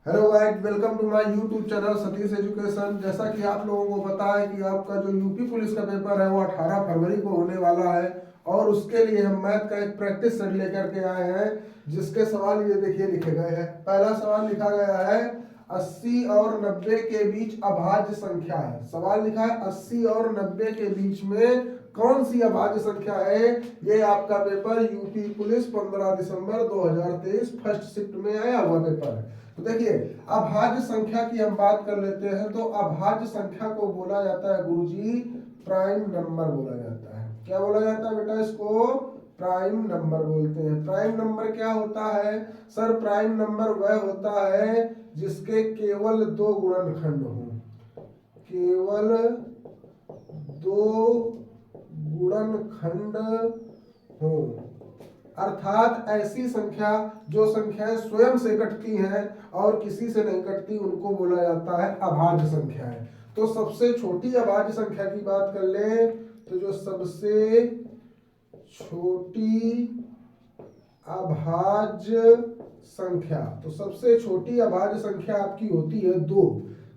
Hello guys, welcome to my YouTube channel Satish education. जैसा कि आप लोगों को पता है कि आपका जो यूपी पुलिस का पेपर है वो 18 फरवरी को होने वाला है और उसके लिए हम मैथ का एक प्रैक्टिस सेट लेकर के आए हैं, जिसके सवाल ये देखिए लिखे गए हैं। पहला सवाल लिखा गया है 80 और 90 के बीच अभाज्य संख्या है। सवाल लिखा है 80 और 90 के बीच में कौन सी अभाज्य संख्या है। ये आपका पेपर यूपी पुलिस 15 दिसंबर 2023 फर्स्ट शिफ्ट में आया हुआ पेपर है। तो देखिए, अभाज्य संख्या की हम बात कर लेते हैं। तो अभाज्य संख्या को बोला जाता है गुरुजी प्राइम नंबर बोला जाता है। क्या बोला जाता है बेटा? इसको प्राइम नंबर बोलते हैं। प्राइम नंबर क्या होता है सर? प्राइम नंबर वह होता है जिसके केवल दो गुणनखंड हो। केवल दो गुणनखंड हो, अर्थात ऐसी संख्या जो संख्याएं स्वयं से कटती हैं और किसी से नहीं कटती, उनको बोला जाता है अभाज्य संख्याएं। तो सबसे छोटी अभाज्य संख्या की बात कर ले तो जो सबसे छोटी अभाज्य संख्या, तो सबसे छोटी अभाज्य संख्या आपकी होती है 2।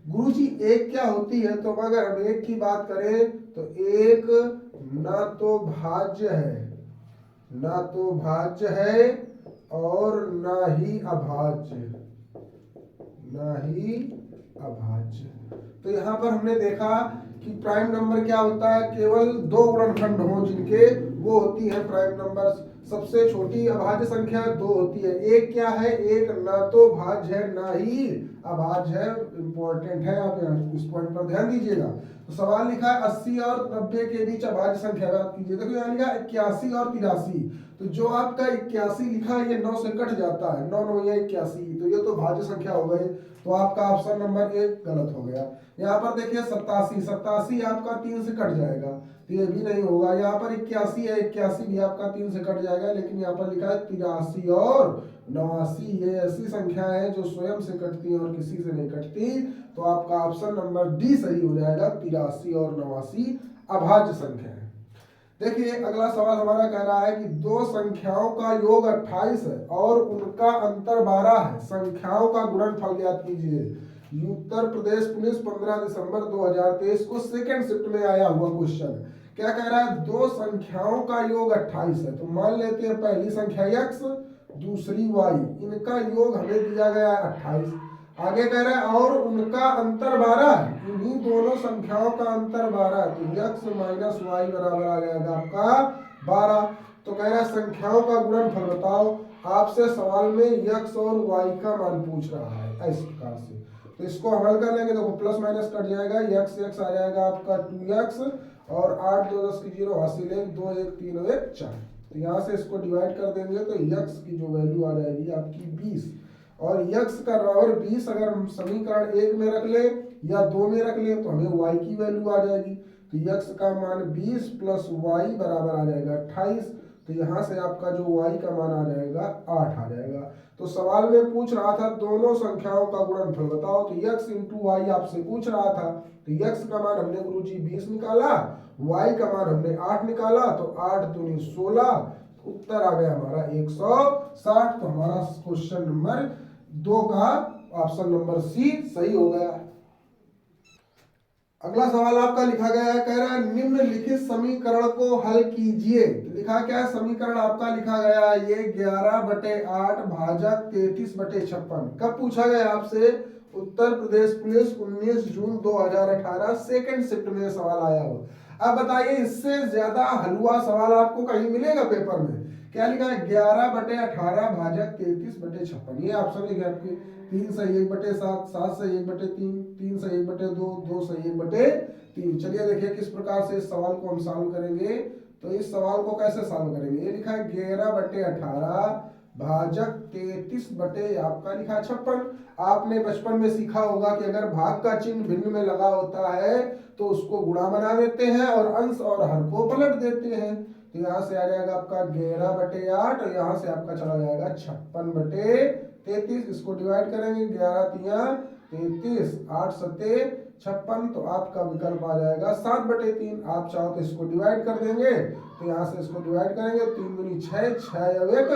गुरुजी एक क्या होती है? तो अगर हम एक की बात करें तो एक ना तो भाज्य है, ना तो भाज्य है और ना ही अभाज्य, ना ही अभाज्य। तो यहां पर हमने देखा कि प्राइम नंबर क्या होता है? केवल दो गुणनखंड हो जिनके, वो होती है प्राइम नंबर। सबसे छोटी अभाज्य संख्या 2 होती है। एक क्या है? एक ना तो भाज्य है ना ही अभाज्य है। इंपॉर्टेंट है, आप इस पॉइंट पर ध्यान दीजिएगा। तो सवाल लिखा है 80 और 90 के बीच अभाज्य संख्या बात कीजिए। देखो यहाँ लिखा 81 और 83। तो जो आपका 81 लिखा है ये 9 से कट जाता है, 9 9 81, तो ये तो भाज्य संख्या हो गई। तो आपका ऑप्शन नंबर 1 गलत हो गया। यहाँ पर देखिए 87, 87 आपका 3 से कट जाएगा, तो ये भी नहीं होगा। यहाँ पर 81 है, 81 भी आपका 3 से कट जाएगा। लेकिन यहाँ पर लिखा है 83 और 89, ये ऐसी संख्या है जो स्वयं से कटती है और किसी से नहीं कटती। तो आपका ऑप्शन नंबर डी सही हो जाएगा। 83 और 89 अभाज्य संख्या है। देखिए अगला सवाल हमारा कह रहा है कि दो संख्याओं का योग 28 है और उनका अंतर 12 है। संख्याओं का गुणनफल ज्ञात कीजिए। उत्तर प्रदेश पुलिस 15 दिसंबर 2023 को सेकंड शिफ्ट में आया हुआ क्वेश्चन। क्या कह रहा है? दो संख्याओं का योग 28 है। तो मान लेते हैं पहली संख्या x, दूसरी y, इनका योग हमें दिया गया है 28। आगे कह रहा है और उनका अंतर 12 है, इन्हीं दोनों संख्याओं का अंतर 12 है। तो x माइनस वाई बराबर आ जाएगा आपका 12। तो कह रहा है संख्याओं का गुणनफल बताओ। आपसे सवाल में x और y का मान पूछ रहा है इस प्रकार से। तो इसको हम हल कर लेंगे। देखो प्लस माइनस कट जाएगा, x x आ जाएगा आपका 2x और 8 2 10 की 0 हासिल 1 2 1 3 और 1 4। तो यहाँ से इसको डिवाइड कर देंगे तो x की जो वैल्यू आ जाएगी आपकी 20 और x का बराबर 20 अगर हम समीकरण 1 में रख ले या 2 में रख ले तो हमें y की वैल्यू आ जाएगी। तो x का मान 20 प्लस y बराबर आ जाएगा 28। तो यहाँ से आपका जो y का मान आ जाएगा 8 आ जाएगा। तो सवाल में पूछ रहा था दोनों संख्याओं का गुणनफल बताओ। तो x इंटू वाई आपसे पूछ रहा था। तो x का मान हमने गुरुजी 20 निकाला, y का मान हमने 8 निकाला, तो 8 दूनी 16, उत्तर आ गया हमारा 160। तो हमारा क्वेश्चन नंबर 2 का ऑप्शन नंबर सी सही हो गया। अगला सवाल आपका लिखा गया है, कह रहा है निम्नलिखित समीकरण को हल कीजिए। तो लिखा क्या है? समीकरण आपका लिखा गया है ये 11/8 भाजक 33/56। कब पूछा गया आपसे? उत्तर प्रदेश पुलिस 19 जून 2018 सेकंड शिफ्ट में सवाल आया हो। अब बताइए इससे ज्यादा हलवा सवाल आपको कहीं मिलेगा पेपर में? क्या लिखा है? 11/18 भाजक 33/56। ये ऑप्शन लिखे आपके 3 सही 1/7, 7 सही 1/3, 3 सही 1/2, 2 सही 1/3। चलिए देखिए किस प्रकार से इस सवाल को हम सॉल्व करेंगे। तो इस सवाल को कैसे सॉल्व करेंगे? ये लिखा है 11/18 भाजक 33 बटे आपका लिखा 56। आपने बचपन में सीखा होगा कि अगर भाग का चिन्ह भिन्न में लगा होता है तो उसको गुणा बना देते हैं और अंश और हर को पलट देते हैं। तो यहाँ से आ जाएगा आपका 11/8 और यहाँ से आपका चला जाएगा 56/33। इसको डिवाइड करेंगे, 11 तिया 33, 8 सते 56, तो आपका विकल्प आ जाएगा 7/3। आप चाहो तो इसको डिवाइड कर देंगे, तो यहाँ से इसको डिवाइड करेंगे, 3 दूनी 6, 6 और 1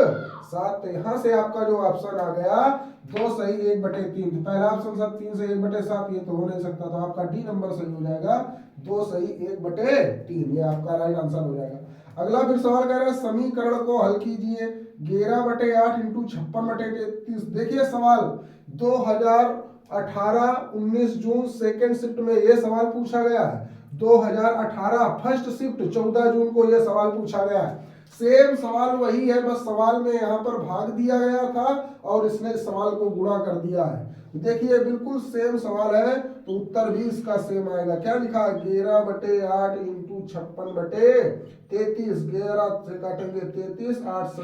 7, तो यहाँ से आपका जो ऑप्शन आ गया 2 सही 1/3। तो पहला ऑप्शन था 3 से 1/7, ये तो हो नहीं सकता, तो आपका डी नंबर सही हो जाएगा 2 सही 1/3, ये आपका राइट आंसर हो जाएगा। अगला फिर सवाल कह रहा है समीकरण को हल कीजिए 11/8 इंटू 56/33। देखिए सवाल 2018-19 जून सेकेंड शिफ्ट में ये सवाल पूछा गया है। 2018 फर्स्ट शिफ्ट 14 जून को ये सवाल पूछा गया है। सेम सवाल वही है, बस सवाल में यहाँ पर भाग दिया गया था और इसने इस सवाल को गुणा कर दिया है। देखिए बिल्कुल सेम सवाल है, तो उत्तर भी इसका सेम आएगा। क्या लिखा है 11/8 इंटू 56/33। 11 से काटेंगे 33, 8 से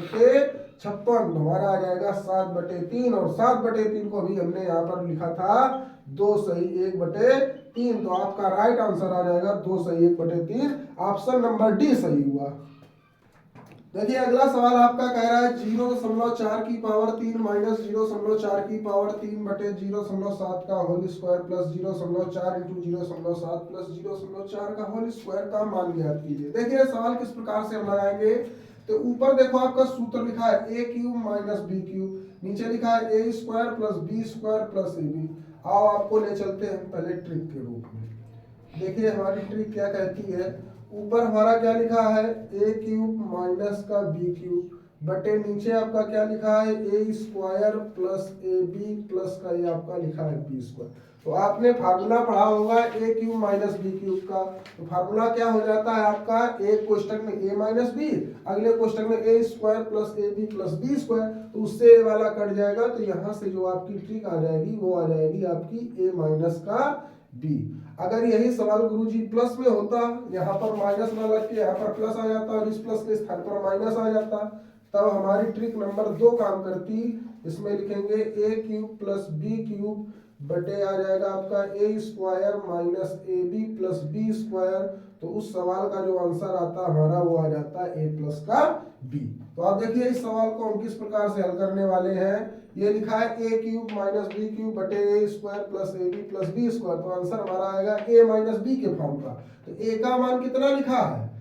56, हमारा आ जाएगा 7/3, और 7/3 को भी हमने यहाँ पर लिखा था 2 सही 1/3, तो आपका राइट आंसर आ जाएगा 2 सही 1/3, ऑप्शन नंबर डी सही हुआ। देखिए अगला सवाल आपका कह रहा है 0.4 की पावर 3 माइनस 0.4 की पावर 3/0.7 का whole square plus 0.4 into 0.7 plus 0.4 का होल स्क्वायर का मान ज्ञात कीजिए। देखिए सवाल किस प्रकार से हम लगाएंगे, तो ऊपर देखो आपका सूत्र लिखा है a³ माइनस b³, नीचे लिखा है a² plus b² plus ab। आओ आपको ले चलते हैं पहले ट्रिक के रूप में। देखिए हमारी ट्रिक क्या कहती है, ऊपर हमारा क्या लिखा है a³ माइनस का b³ बटे नीचे आपका क्या लिखा है a² प्लस ab प्लस का ये आपका लिखा है b²। तो आपने फार्मूला पढ़ा होगा a³ माइनस b³ का, तो फार्मूला क्या हो जाता है आपका, एक कोष्टक में a माइनस b, अगले कोष्टक में a² plus ab plus b², तो उससे a वाला कट जाएगा, तो यहाँ से जो आपकी ट्रिक आ जाएगी वो आ जाएगी आपकी a माइनस का b। अगर यही सवाल गुरुजी प्लस में होता, यहाँ पर माइनस ना लग के यहाँ पर प्लस आ जाता और इस प्लस के स्थान पर माइनस आ जाता, तब हमारी ट्रिक नंबर 2 काम करती। इसमें लिखेंगे a³ प्लस b³ बटे आ जाएगा आपका a² minus ab plus b², तो उस सवाल का जो आंसर आता हमारा वो आ जाता है a प्लस का b। तो आप देखिए इस सवाल को हम किस प्रकार से हल करने वाले हैं। ये लिखा है a³ माइनस b³ बटे a² plus ab plus b², तो आंसर हमारा आएगा a माइनस b के फॉर्म का। तो a का मान कितना लिखा है,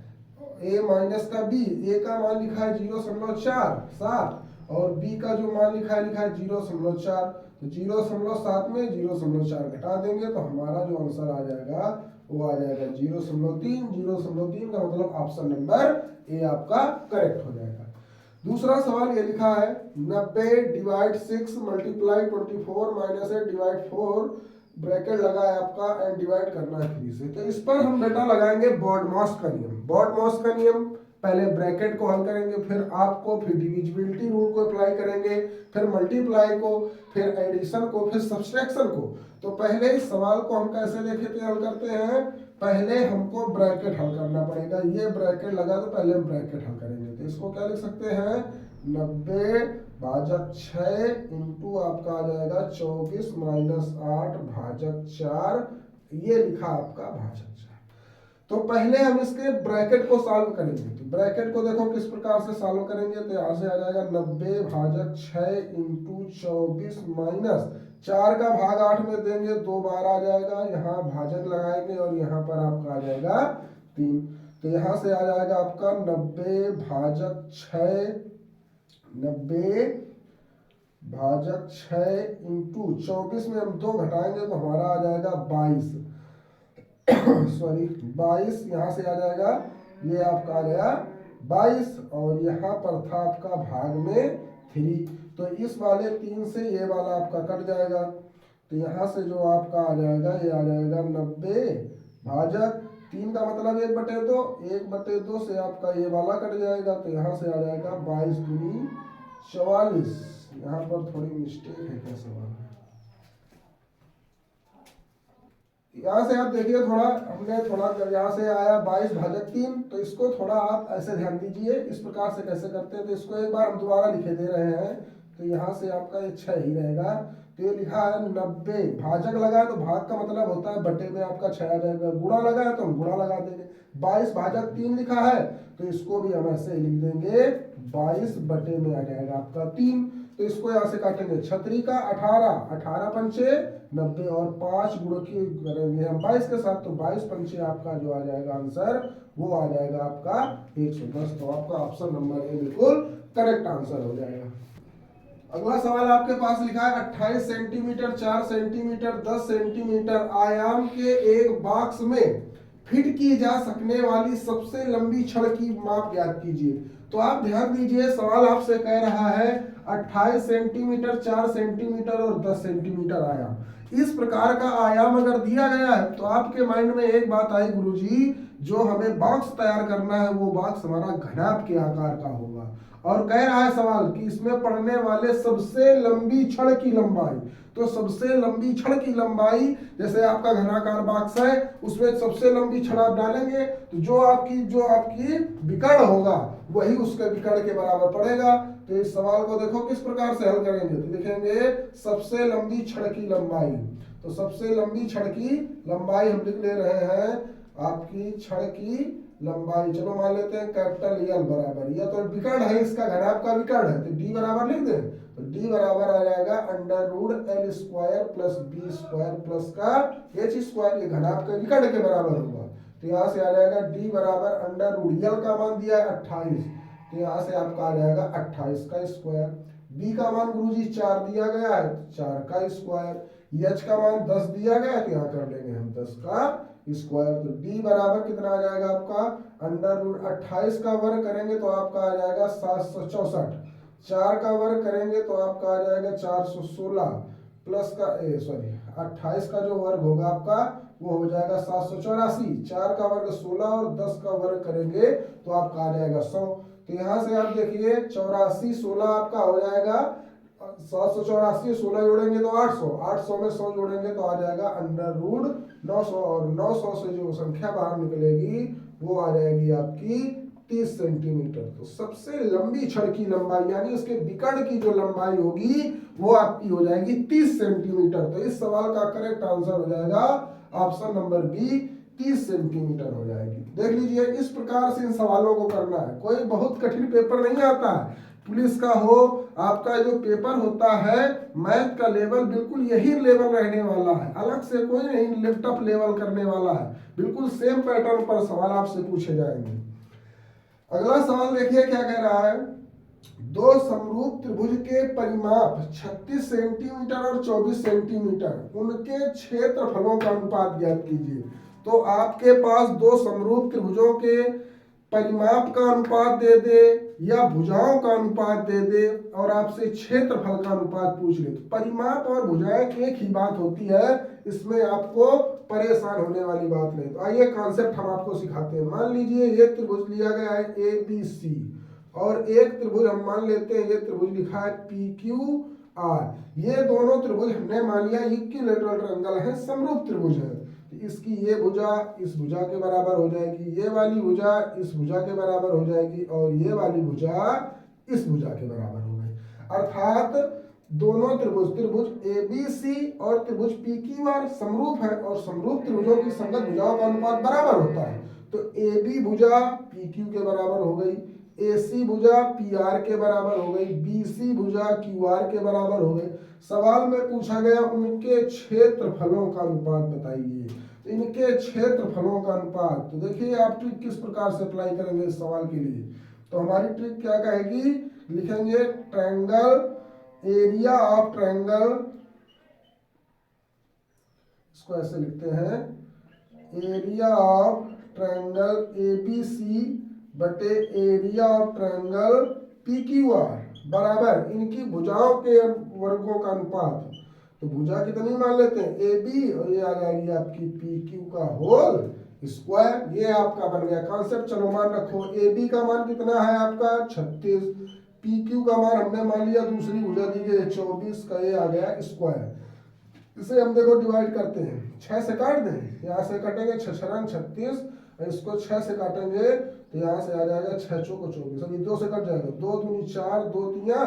a माइनस का b, a का मान लिखा है 0.47 और b का जो मान लिखा है 0.4, तो 0.7 में 0.4 घटा देंगे, तो हमारा जो आंसर आ जाएगा वो आ जाएगा 0.3। 0.3 का मतलब ऑप्शन नंबर ए आपका करेक्ट हो जाएगा। दूसरा सवाल ये लिखा है 90 divide 6 multiply 24 minus 8 divide 4 bracket लगा है आपका एंड डिवाइड करना है 3 से। तो इस पर हम बेटा लगाएंगे बॉडमॉस का नियम। बॉडमॉस का नियम, पहले ब्रैकेट को हल करेंगे, फिर आपको, फिर डिविजिबिलिटी रूल को अप्लाई करेंगे, फिर मल्टीप्लाई को, फिर एडिशन को, फिर सब्सट्रैक्शन को। तो पहले इस सवाल को हम कैसे देखे थे हल करते हैं, पहले हमको ब्रैकेट हल करना पड़ेगा। ये ब्रैकेट लगा तो पहले हम ब्रैकेट हल करेंगे, तो इसको क्या लिख सकते हैं 90 भाजक 6 इंटू आपका आ जाएगा 24 माइनस 8 भाजक 4, ये लिखा आपका भाजक 4। तो पहले हम इसके ब्रैकेट को सॉल्व करेंगे। तो ब्रैकेट को देखो किस प्रकार से सॉल्व करेंगे, तो यहाँ से आ जाएगा 90 भाजक 6 इंटू 24 माइनस 4 का भाग 8 में देंगे, 2 बार आ जाएगा, यहाँ भाजक लगाएंगे और यहाँ पर आपका आ जाएगा 3। तो यहाँ से आ जाएगा आपका 90 भाजक 6, 90 भाजक 6 इंटू 24 में हम 2 घटाएंगे तो हमारा आ जाएगा 22 सॉरी 22, यहाँ से आ जाएगा, ये आपका आ गया 22 और यहाँ पर था आपका भाग में 3, तो इस वाले 3 से ये वाला आपका कट जाएगा, तो यहाँ से जो आपका आ जाएगा ये आ जाएगा 90 भाजक 3 का मतलब 1/2, 1/2 से आपका ये वाला कट जाएगा, तो यहाँ से आ जाएगा 22 दूनी 44। यहाँ पर थोड़ी मिस्टेक है, क्या सवाल है, यहाँ से आप देखिए थोड़ा हमने थोड़ा यहाँ से आया 22 भाजक 3, तो इसको थोड़ा आप ऐसे ध्यान दीजिए इस प्रकार से कैसे करते हैं। तो इसको एक बार हम दोबारा लिखे दे रहे हैं, तो यहाँ से आपका ये 6 ही रहेगा। तो ये लिखा है 90 भाजक लगा है, तो भाग का मतलब होता है बटे में आपका 6 आ जाएगा, गुणा लगा है तो हम गुणा लगा देंगे। 22 भाजक 3 लिखा है, तो इसको भी हम ऐसे लिख देंगे 22 बटे में आ जाएगा आपका 3। तो इसको यहाँ से काटेंगे। छतरी का 18, 18 पंचे 90 और 5 गुणों की करेंगे हम 22 के साथ, तो 22 पंचे आपका जो आ जाएगा आंसर वो आ जाएगा आपका 110। तो आपका ऑप्शन नंबर ए बिल्कुल करेक्ट आंसर हो जाएगा। अगला सवाल आपके पास लिखा है 28 सेंटीमीटर, 4 सेंटीमीटर, 10 सेंटीमीटर आयाम के एक बॉक्स में फिट की जा सकने वाली सबसे लंबी छड़ की माप ज्ञात कीजिए। तो आप ध्यान दीजिए, सवाल आपसे कह रहा है 28 सेंटीमीटर, 4 सेंटीमीटर और 10 सेंटीमीटर आयाम। इस प्रकार का आयाम अगर दिया गया है तो आपके माइंड में एक बात आई, गुरुजी जो हमें बॉक्स तैयार करना है वो बॉक्स हमारा घनाभ के आकार का होगा। और कह रहा है सवाल कि इसमें पड़ने वाले सबसे लंबी छड़ की लंबाई, तो सबसे लंबी छड़ की लंबाई, जैसे आपका घनाकार बॉक्स है उसमें सबसे लंबी छड़ आप डालेंगे तो जो आपकी विकर्ण होगा वही उसके विकर्ण के बराबर पड़ेगा। तो इस सवाल को देखो किस प्रकार से हल करेंगे, तो लिखेंगे सबसे लंबी छड़ की लंबाई। तो सबसे लंबी छड़ की लंबाई हम लिख ले रहे हैं आपकी छड़ की लंबाई, चलो मान लेते हैं कैपिटल एल बराबर, यह तो विकर्ण है, इसका घनाभ का विकर्ण है, तो डी बराबर लिख दें। तो डी बराबर आ जाएगा under root L square plus B square plus का एच स्क्वायर, ये घनाभ के विकर्ण के बराबर होगा। तो यहाँ से आ जाएगा डी बराबर अंडर रूट एल का मान दिया है 28, तो यहाँ से आपका आ जाएगा 28 का स्क्वायर। बी का मान गुरुजी 4 दिया गया है, 4 का स्क्वायर। एच का मान 10 दिया गया है, तो यहाँ कर लेंगे हम 10 का स्क्वायर। तो डी बराबर कितना आ जाएगा आपका अंडर रूट 28 का वर्ग करेंगे तो आपका आ जाएगा 764, 4 का वर्ग करेंगे तो आपका आ जाएगा 416 प्लस का 28 का जो वर्ग होगा आपका वो हो जाएगा 784, 4 का वर्ग 16 और 10 का वर्ग करेंगे तो आपका आ जाएगा 100। तो यहाँ से आप देखिए 84, 16 आपका हो जाएगा 784, 16 जोड़ेंगे तो 800, 800 में 100 जोड़ेंगे तो आ जाएगा अंडर रूट 900, और 900 से जो संख्या बाहर निकलेगी वो आ जाएगी आपकी 30 सेंटीमीटर। तो सबसे लंबी छड़ की लंबाई यानी उसके विकर्ण की जो लंबाई होगी वो आपकी हो जाएगी 30 सेंटीमीटर। तो इस सवाल का करेक्ट आंसर हो जाएगा ऑप्शन नंबर बी, 30 सेंटीमीटर हो जाएगी। देख लीजिए इस प्रकार से इन सवालों को करना है, कोई बहुत कठिन पेपर नहीं आता है, पुलिस का हो, आपका जो पेपर होता है मैथ का लेवल बिल्कुल यही लेवल रहने वाला है, अलग से कोई नहीं लिफ्ट अप लेवल करने वाला है, बिल्कुल सेम पैटर्न पर सवाल आपसे पूछे जाएंगे। अगला सवाल देखिए क्या कह रहा है, दो समरूप त्रिभुज के परिमाप 36 सेंटीमीटर और 24 सेंटीमीटर, उनके क्षेत्रफलों का अनुपात ज्ञात कीजिए। तो आपके पास दो समरूप त्रिभुजों के परिमाप का अनुपात दे दे या भुजाओं का अनुपात दे दे और आपसे क्षेत्रफल का अनुपात पूछ ले, तो परिमाप और भुजाएं एक ही बात होती है, इसमें आपको परेशान होने वाली बात नहीं। तो आइए कॉन्सेप्ट हम आपको सिखाते हैं। मान लीजिए ये त्रिभुज लिया गया है ए बी सी और एक त्रिभुज हम मान लेते हैं ये त्रिभुज लिखा है पी क्यू आर, ये दोनों त्रिभुज हमने मान लिया इक्विलैटरल ट्रायंगल है, समरूप त्रिभुज है। इसकी ये भुजा इस भुजा के बराबर हो जाएगी, ये वाली भुजा इस भुजा के बराबर हो जाएगी और ये वाली भुजा इस भुजा के बराबर हो गई। अर्थात दोनों त्रिभुज ए बी सी और त्रिभुज पी क्यू आर समरूप है और समरूप त्रिभुजों की संगत भुजाओं का अनुपात बराबर होता है। तो ए बी भुजा पी क्यू के बराबर हो गई, ए सी भुजा पी आर के बराबर हो गई, बी सी भुजा क्यू आर के बराबर हो गई। सवाल में पूछा गया उनके क्षेत्रफलों का अनुपात बताइए, इनके क्षेत्रफलों का अनुपात। तो देखिए आप ट्रिक किस प्रकार से अप्लाई करेंगे इस सवाल के लिए। तो हमारी ट्रिक क्या कहेगी, लिखेंगे ट्रायंगल एरिया ऑफ ट्रायंगल, इसको ऐसे लिखते हैं area of triangle A B C बटे area of triangle P Q R बराबर इनकी भुजाओं के वर्गों का अनुपात। तो भुजा कितनी मान लेते हैं ए बी और ये आ जाएगी आपकी पी क्यू का होल स्क्वायर, ये आपका बन गया कॉन्सेप्ट। चलो मान रखो ए बी का मान कितना है आपका 36, पी क्यू का मान हमने मान लिया दूसरी भुजा दी गई 24 का, ये आ गया स्क्वायर। इसे हम देखो डिवाइड करते हैं, 6 से काट दें, यहाँ से कटेंगे 6 छरंग 36, इसको 6 से काटेंगे तो यहाँ से आ जाएगा 6 चौको 24, अभी 2 से कट जाएगा, 2 दूनी 4, 2 तिया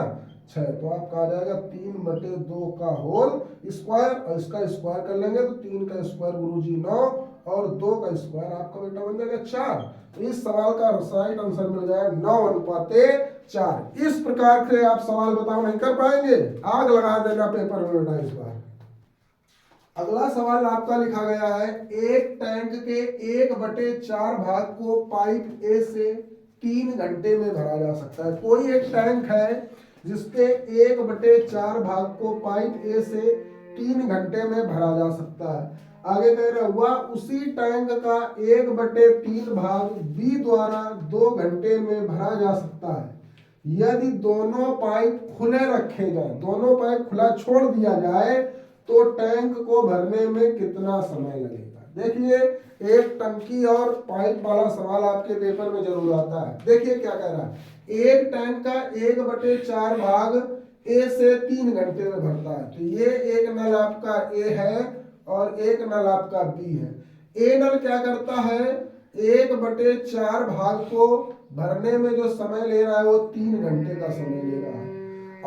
6, तो आपका आ जाएगा 3 बटे 2 का होल स्क्वायर और इसका स्क्वायर कर लेंगे तो 3 का स्क्वायर गुरुजी 9 और 2 का स्क्वायर आपका बेटा बन जाएगा 4। तो इस सवाल का राइट आंसर मिल जाएगा 9 अनुपाते 4। इस प्रकार से आप सवाल बताओ नहीं कर पाएंगे, आग लगा देना पेपर में बेटा इस बार। अगला सवाल आपका लिखा गया है, एक टैंक के 1/4 भाग को पाइप ए से 3 घंटे में भरा जा सकता है। कोई एक टैंक है जिसके 1/4 भाग को पाइप ए से 3 घंटे में भरा जा सकता है। आगे कह रहा हुआ उसी टैंक का 1/3 भाग बी द्वारा 2 घंटे में भरा जा सकता है। यदि दोनों पाइप खुले रखे जाए, दोनों पाइप खुला छोड़ दिया जाए तो टैंक को भरने में कितना समय लगेगा। देखिए एक टंकी और पाइप वाला सवाल आपके पेपर में जरूर आता है। देखिए क्या कह रहा है, एक टैंक का 1/4 भाग ए से 3 घंटे में भरता है। तो ये एक नल आपका ए है और एक नल आपका बी है। ए नल क्या करता है, 1/4 भाग को भरने में जो समय ले रहा है वो 3 घंटे का समय ले रहा है,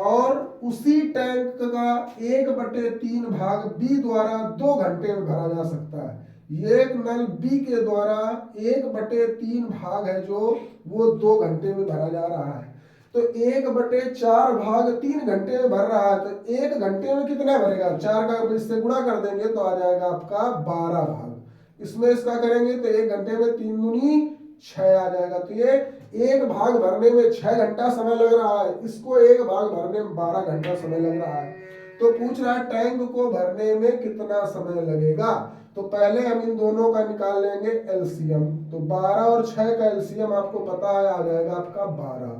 और उसी टैंक का 1/3 भाग बी द्वारा 2 घंटे में भरा जा सकता है। ये एक नल बी के द्वारा 1/3 भाग है जो वो 2 घंटे में भरा जा रहा है। तो 1/4 भाग 3 घंटे में भर रहा है, तो 1 घंटे में कितना भरेगा, 4 का इससे गुणा कर देंगे तो आ जाएगा आपका 12 भाग। इसमें इसका करेंगे तो 1 घंटे में 3 दूनी 6 आ जाएगा। तो ये एक भाग भरने में 6 घंटा समय लग रहा है, इसको एक भाग भरने में 12 घंटा समय लग रहा है। तो पूछ रहा है टैंक को भरने में कितना समय लगेगा। तो पहले हम इन दोनों का निकाल लेंगे एलसीएम। तो 12 और 6 का एलसीएम आपको पता है आ जाएगा आपका 12।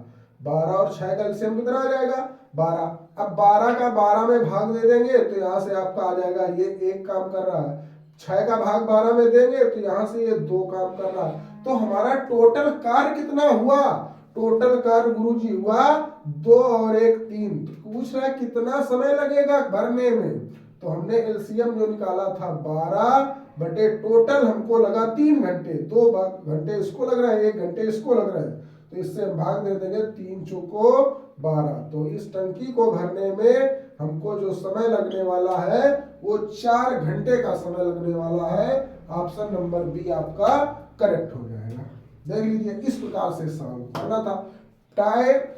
12 और 6 का एलसीएम कितना आ जाएगा 12। अब 12 का 12 में भाग दे देंगे तो यहाँ से आपका आ जाएगा, ये एक काम कर रहा है। 6 का भाग 12 में देंगे तो यहाँ से ये 2 काम कर रहा है। तो हमारा टोटल कार्य कितना हुआ, टोटल कार्य गुरुजी हुआ 2 और 1 3। तो पूछ रहा है कितना समय लगेगा भरने में। तो हमने एलसीएम जो निकाला था 12 बटे टोटल हमको लगा 3 घंटे, 2 घंटे इसको लग रहा है, 1 घंटे इसको लग रहा है। तो इससे हम भाग दे देंगे 3 चौको 12। तो इस टंकी को भरने में हमको जो समय लगने वाला है वो 4 घंटे का समय लगने वाला है। ऑप्शन नंबर बी आपका करेक्ट हो जाएगा। देख लीजिए इस प्रकार से सवाल करना था। टाइप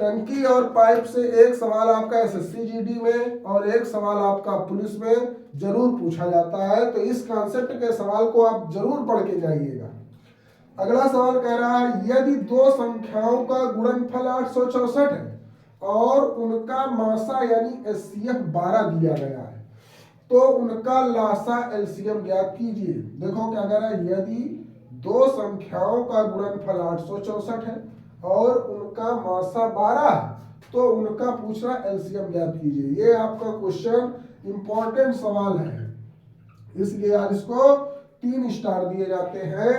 टंकी और पाइप से एक सवाल आपका एसएससी जीडी में और एक सवाल आपका पुलिस में जरूर पूछा जाता है। तो इस कॉन्सेप्ट के सवाल को आप जरूर पढ़ के जाइएगा। अगला सवाल कह रहा है, यदि 2 संख्याओं का गुणनफल 864 है और उनका मासा यानी एचसीएफ 12 दिया गया है, तो उनका लासा एलसीएम ज्ञात कीजिए। देखो क्या कह रहा है, यदि 2 संख्याओं का गुणनफल 864 है और उनका मासा 12 है तो उनका पूछ रहा एलसीएम ज्ञात कीजिए। ये आपका क्वेश्चन इंपॉर्टेंट सवाल है, इसलिए आज इसको 3 स्टार दिए जाते हैं।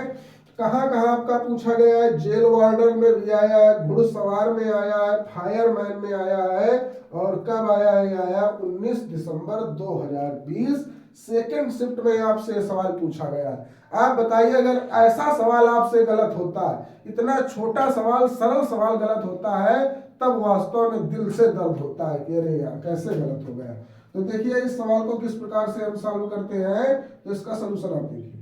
कहाँ कहाँ आपका पूछा गया है, जेल वार्डन में भी आया है, घुड़सवार में आया है, फायरमैन में आया है, और कब आया है, आया 19 दिसंबर 2020 सेकेंड शिफ्ट में आपसे सवाल पूछा गया है। आप बताइए अगर ऐसा सवाल आपसे गलत होता है, इतना छोटा सवाल सरल सवाल गलत होता है, तब वास्तव में दिल से दर्द होता है कि अरे यार कैसे गलत हो गया। तो देखिए इस सवाल को किस प्रकार से हम सॉल्व करते हैं। तो इसका सोल्यूशन आप देखिए,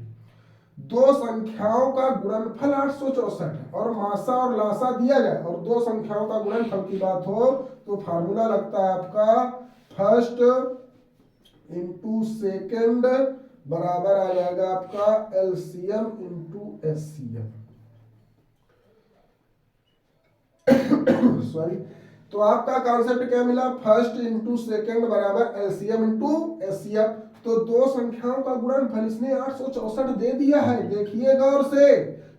2 संख्याओं का गुणनफल 864 है और मासा और लासा दिया जाए और 2 संख्याओं का गुणनफल की बात हो तो फार्मूला लगता है आपका फर्स्ट इंटू सेकेंड बराबर आ जाएगा आपका एलसीएम इंटू एचसीएफ। सॉरी, तो आपका कॉन्सेप्ट क्या मिला, फर्स्ट इंटू सेकेंड बराबर एलसीएम इंटू एचसीएफ। तो 2 संख्याओं का गुणनफल इसने 864 दे दिया है, देखिए गौर से।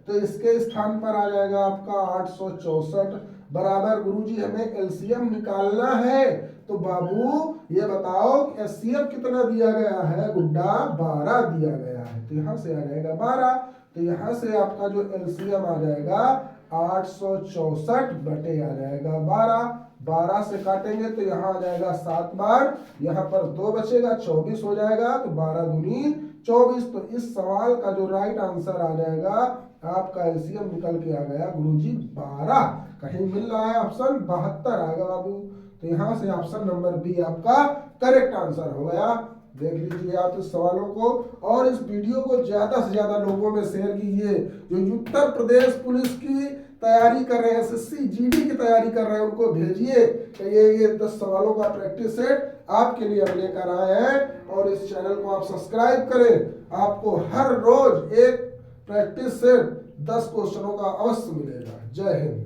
तो इसके स्थान पर आ जाएगा आपका 864 बराबर, गुरुजी हमें एलसीएम निकालना है। तो बाबू ये बताओ एचसीएफ कितना दिया गया है, गुड्डा 12 दिया गया है। तो यहाँ से आ जाएगा 12। तो यहाँ से आपका जो एलसीएम आ जाएगा 864 बटे आ जाएगा 12। 12 से काटेंगे तो यहाँ आ जाएगा 7 बार, यहाँ पर 2 बचेगा 24 हो जाएगा। तो 12 दूनी 24। तो इस सवाल का जो राइट आंसर आ जाएगा आपका एलसीएम निकल के आ गया गुरुजी 12। कहीं मिल रहा है ऑप्शन 72 आएगा बाबू। तो यहाँ से ऑप्शन नंबर बी आपका करेक्ट आंसर हो गया। देख लीजिए आप इस सवालों को और इस वीडियो को ज्यादा से ज्यादा लोगों में शेयर कीजिए। जो उत्तर प्रदेश पुलिस की तैयारी कर रहे हैं, एसएससी जीडी की तैयारी कर रहे हैं, उनको भेजिए कि ये 10 सवालों का प्रैक्टिस सेट आपके लिए हम लेकर आए हैं। और इस चैनल को आप सब्सक्राइब करें, आपको हर रोज एक प्रैक्टिस सेट 10 क्वेश्चनों का अवश्य मिलेगा। जय हिंद।